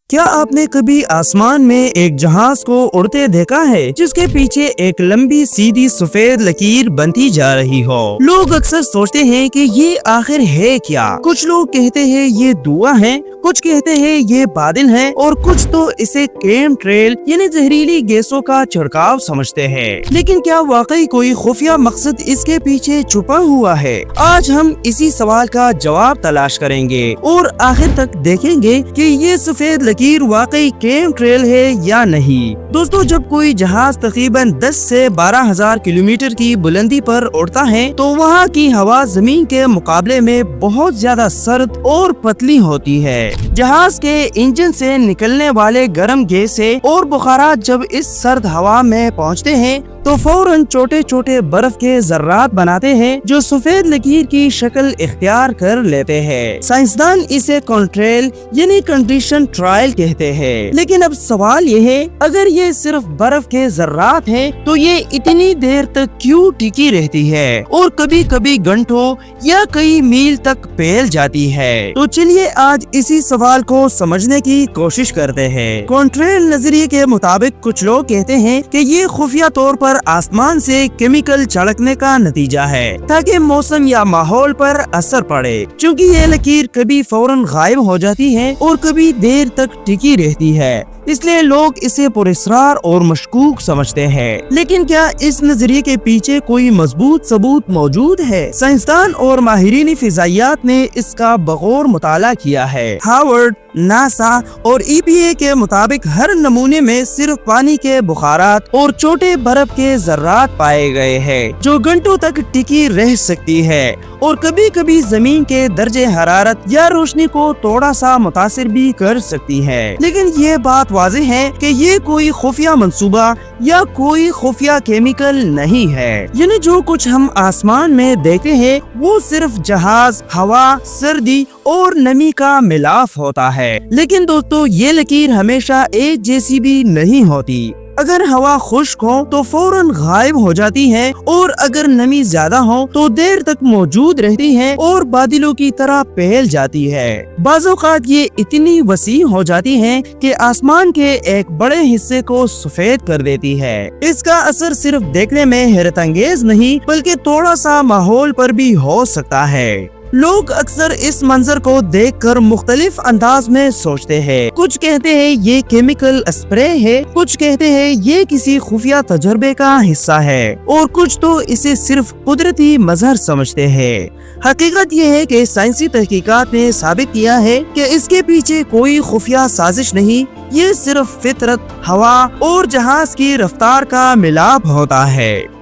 کیا آپ نے کبھی آسمان میں ایک جہاز کو اڑتے دیکھا ہے جس کے پیچھے ایک لمبی سیدھی سفید لکیر بنتی جا رہی ہو؟ لوگ اکثر سوچتے ہیں کہ یہ آخر ہے کیا؟ کچھ لوگ کہتے ہیں یہ دھواں ہے، کچھ کہتے ہیں یہ بادل ہے، اور کچھ تو اسے کیم ٹریل یعنی زہریلی گیسوں کا چھڑکاؤ سمجھتے ہیں۔ لیکن کیا واقعی کوئی خفیہ مقصد اس کے پیچھے چھپا ہوا ہے؟ آج ہم اسی سوال کا جواب تلاش کریں گے اور آخر تک دیکھیں گے کہ یہ سفید لکیر واقعی کیم ٹریل ہے یا نہیں۔ دوستو، جب کوئی جہاز تقریباً 10 سے 12,000 کلومیٹر کی بلندی پر اڑتا ہے تو وہاں کی ہوا زمین کے مقابلے میں بہت زیادہ سرد اور پتلی ہوتی ہے۔ جہاز کے انجن سے نکلنے والے گرم گیسیں اور بخارات جب اس سرد ہوا میں پہنچتے ہیں تو فوراً چھوٹے چھوٹے برف کے ذرات بناتے ہیں جو سفید لکیر کی شکل اختیار کر لیتے ہیں۔ سائنسدان اسے کنٹریل یعنی کنڈیشن ٹرائل کہتے ہیں۔ لیکن اب سوال یہ ہے، اگر یہ صرف برف کے ذرات ہیں تو یہ اتنی دیر تک کیوں ٹکی رہتی ہے اور کبھی کبھی گھنٹوں یا کئی میل تک پھیل جاتی ہے؟ تو چلیے آج اسی سوال کو سمجھنے کی کوشش کرتے ہیں۔ کنٹریل نظریے کے مطابق کچھ لوگ کہتے ہیں کہ یہ خفیہ طور پر آسمان سے کیمیکل چھڑکنے کا نتیجہ ہے تاکہ موسم یا ماحول پر اثر پڑے، چونکہ یہ لکیر کبھی فوراً غائب ہو جاتی ہے اور کبھی دیر تک ٹکی رہتی ہے، اس لیے لوگ اسے پراسرار اور مشکوک سمجھتے ہیں۔ لیکن کیا اس نظریے کے پیچھے کوئی مضبوط ثبوت موجود ہے؟ سائنسدان اور ماہرین فضائیات نے اس کا بغور مطالعہ کیا ہے۔ ہارورڈ، ناسا اور EPA کے مطابق ہر نمونے میں صرف پانی کے بخارات اور چھوٹے برف کے ذرات پائے گئے ہیں جو گھنٹوں تک ٹکی رہ سکتی ہے اور کبھی کبھی زمین کے درجہ حرارت یا روشنی کو تھوڑا سا متاثر بھی کر سکتی ہے۔ لیکن یہ بات واضح ہے کہ یہ کوئی خفیہ منصوبہ یا کوئی خفیہ کیمیکل نہیں ہے، یعنی جو کچھ ہم آسمان میں دیکھتے ہیں وہ صرف جہاز، ہوا، سردی اور نمی کا ملاپ ہوتا ہے۔ لیکن دوستو، یہ لکیر ہمیشہ ایک جیسی بھی نہیں ہوتی۔ اگر ہوا خشک ہو تو فوراً غائب ہو جاتی ہے اور اگر نمی زیادہ ہو تو دیر تک موجود رہتی ہے اور بادلوں کی طرح پھیل جاتی ہے۔ بعض اوقات یہ اتنی وسیع ہو جاتی ہے کہ آسمان کے ایک بڑے حصے کو سفید کر دیتی ہے۔ اس کا اثر صرف دیکھنے میں حیرت انگیز نہیں بلکہ تھوڑا سا ماحول پر بھی ہو سکتا ہے۔ لوگ اکثر اس منظر کو دیکھ کر مختلف انداز میں سوچتے ہیں۔ کچھ کہتے ہیں یہ کیمیکل اسپرے ہے، کچھ کہتے ہیں یہ کسی خفیہ تجربے کا حصہ ہے، اور کچھ تو اسے صرف قدرتی مظہر سمجھتے ہیں۔ حقیقت یہ ہے کہ سائنسی تحقیقات نے ثابت کیا ہے کہ اس کے پیچھے کوئی خفیہ سازش نہیں، یہ صرف فطرت، ہوا اور جہاز کی رفتار کا ملاپ ہوتا ہے۔